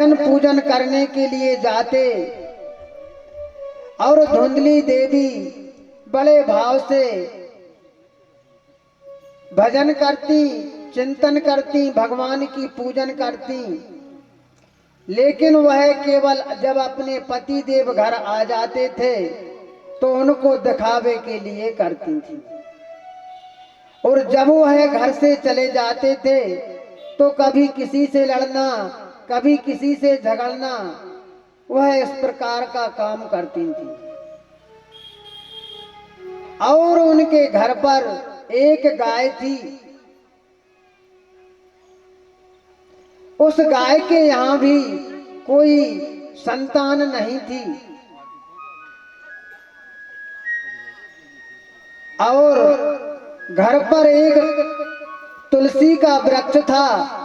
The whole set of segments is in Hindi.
पूजन करने के लिए जाते और धुंधली देवी बड़े भाव से भजन करती, चिंतन करती, भगवान की पूजन करती। लेकिन वह केवल जब अपने पति देव घर आ जाते थे तो उनको दिखावे के लिए करती थी, और जब वह घर से चले जाते थे तो कभी किसी से लड़ना, कभी किसी से झगड़ना, वह इस प्रकार का काम करती थी। और उनके घर पर एक गाय थी। उस गाय के यहाँ भी कोई संतान नहीं थी, और घर पर एक तुलसी का वृक्ष था।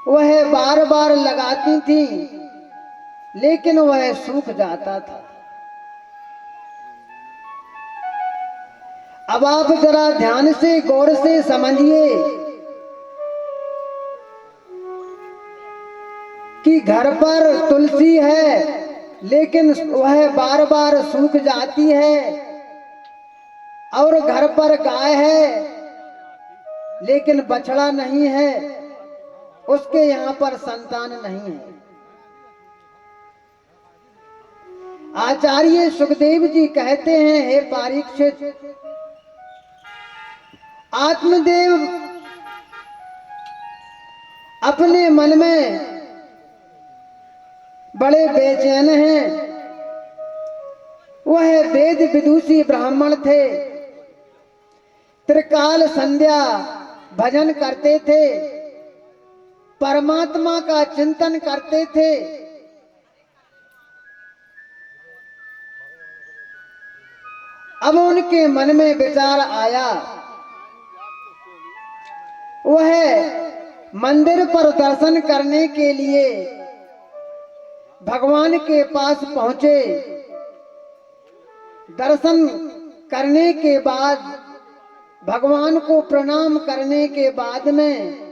वह बार बार लगाती थी, लेकिन वह सूख जाता था। अब आप जरा ध्यान से गौर से समझिए कि घर पर तुलसी है, लेकिन वह बार बार सूख जाती है, और घर पर गाय है लेकिन बछड़ा नहीं है, उसके यहाँ पर संतान नहीं है। आचार्य सुखदेव जी कहते हैं, हे परीक्षित, आत्मदेव अपने मन में बड़े बेचैन हैं। वह वेद विदुषी ब्राह्मण थे, त्रिकाल संध्या भजन करते थे, परमात्मा का चिंतन करते थे। अब उनके मन में विचार आया, वह मंदिर पर दर्शन करने के लिए भगवान के पास पहुंचे। दर्शन करने के बाद, भगवान को प्रणाम करने के बाद में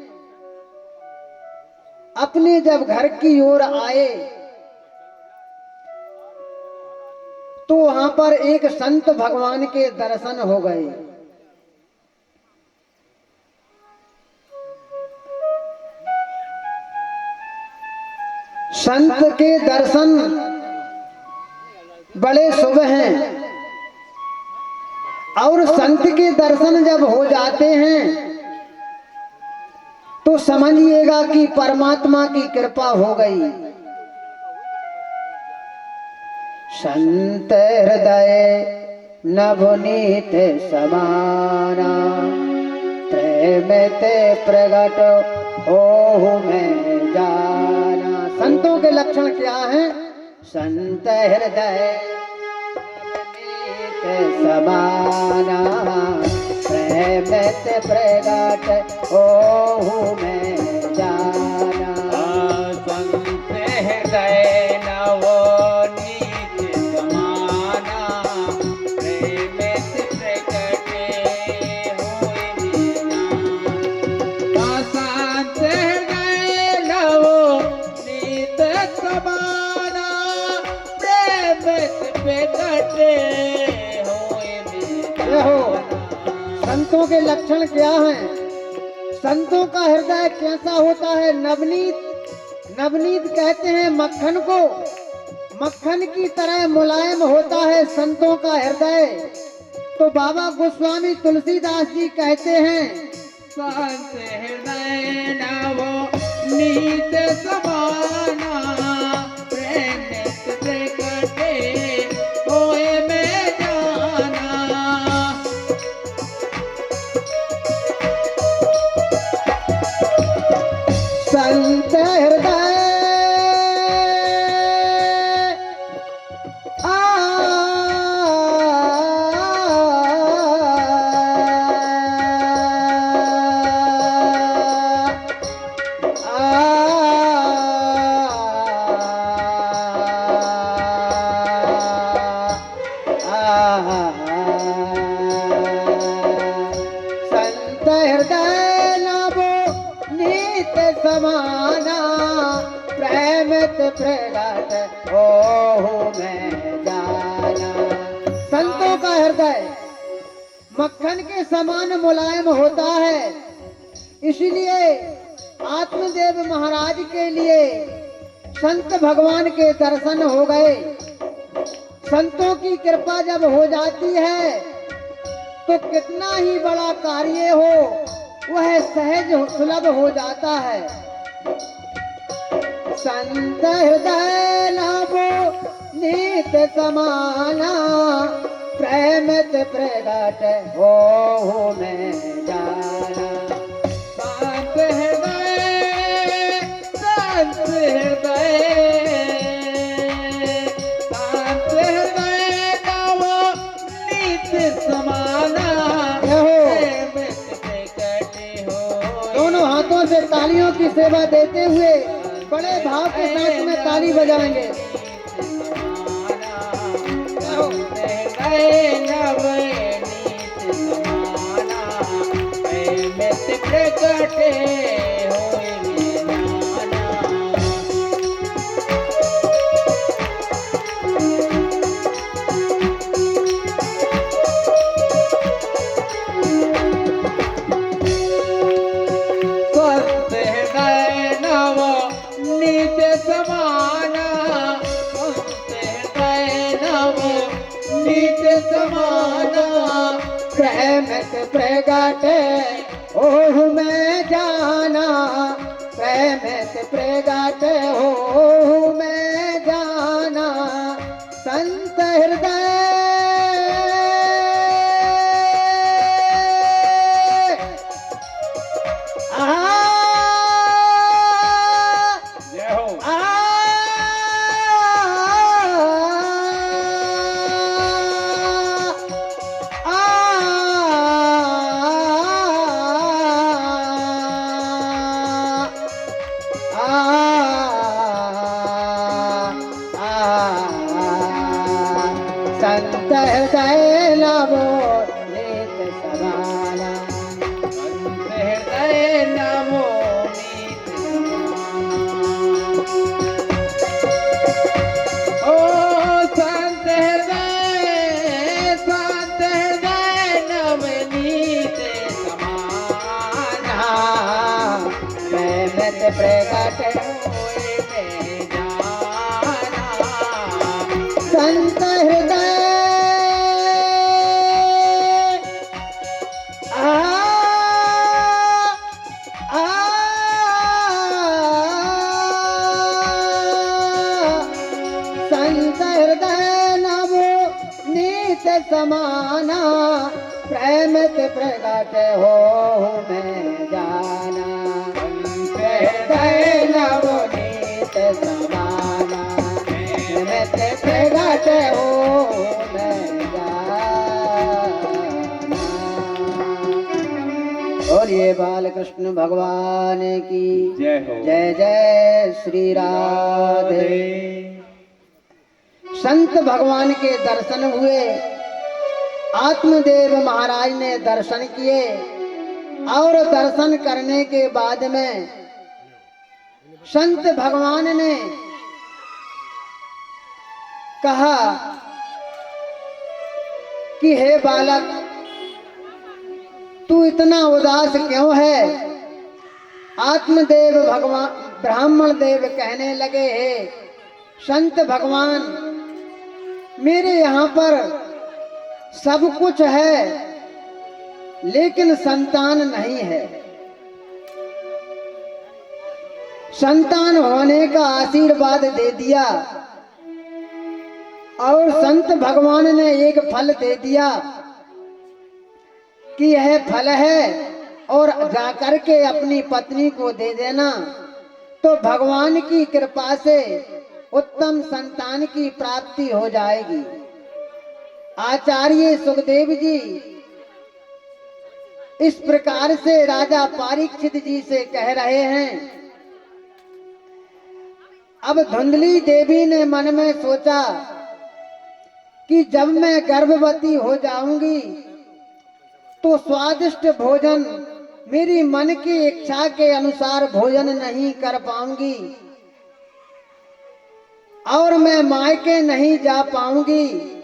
अपने जब घर की ओर आए तो वहां पर एक संत भगवान के दर्शन हो गए। संत के दर्शन बड़े शुभ हैं, और संत के दर्शन जब हो जाते हैं तो समझिएगा कि परमात्मा की कृपा हो गई। संत हृदय नवनीत समाना, प्रेम ते प्रगट हो मैं जाना। संतों के लक्षण क्या हैं? संत हृदय नवनीत समाना, प्रेम ते प्रगट हो मैं जाना। संत हृदय नवनीत समाना, प्रेम ते प्रगट होए जाना। संत हृदय नवनीत समाना, प्रेम ते प्रगट होए जाना। संतों के लक्षण क्या हैं? संतों का हृदय कैसा होता है? नवनीत। नवनीत कहते हैं मक्खन को, मक्खन की तरह मुलायम होता है संतों का हृदय। तो बाबा गोस्वामी तुलसीदास जी कहते हैं, संत हृदय नवनीत समाना, प्रेम ते प्रगट होए मैं जाना। संत हृदय मित प्रगट हो मैं जाना। संतों का हृदय मक्खन के समान मुलायम होता है, इसलिए आत्मदेव महाराज के लिए संत भगवान के दर्शन हो गए। संतों की कृपा जब हो जाती है तो कितना ही बड़ा कार्य हो वह सहज सुलभ हो जाता है। संत हृदय लाभो नीत समाना, प्रेमित प्रगट हो मैं जाना। शांत हृदय, शांत हृदय, शांत हृदय गावो नित्य समाना, प्रेमित प्रगट हो। दोनों हाथों से तालियों की सेवा देते हुए बड़े भाव के साथ में ताली बजाएंगे। प्रकटे प्रेमित प्रगट ओह मैं जाना, प्रेमित प्रगट हो मैं जाना। संत हृदय संत हृदय नवो नीत समाना, संत हृदय नमो नीत समाना। ओ संत हृदय नवनीत समाना, प्रेमित प्रगट होए में जाना। संत हृदय संत हृदय नवो नीत समाना, प्रेमित प्रगट हो मैं जाना। संत हृदय नवो नीत समाना, प्रेमित प्रगट हो मैं जाना। और ये बालकृष्ण भगवान की जय हो। जय जय श्री राधे। संत भगवान के दर्शन हुए, आत्मदेव महाराज ने दर्शन किए और दर्शन करने के बाद में संत भगवान ने कहा कि हे बालक, तू इतना उदास क्यों है? आत्मदेव भगवान ब्राह्मण देव कहने लगे, हे संत भगवान, मेरे यहाँ पर सब कुछ है लेकिन संतान नहीं है। संतान होने का आशीर्वाद दे दिया और संत भगवान ने एक फल दे दिया कि यह फल है और जाकर के अपनी पत्नी को दे देना, तो भगवान की कृपा से उत्तम संतान की प्राप्ति हो जाएगी। आचार्य सुखदेव जी इस प्रकार से राजा परीक्षित जी से कह रहे हैं। अब धुंधली देवी ने मन में सोचा कि जब मैं गर्भवती हो जाऊंगी तो स्वादिष्ट भोजन, मेरी मन की इच्छा के अनुसार भोजन नहीं कर पाऊंगी, और मैं मायके नहीं जा पाऊंगी।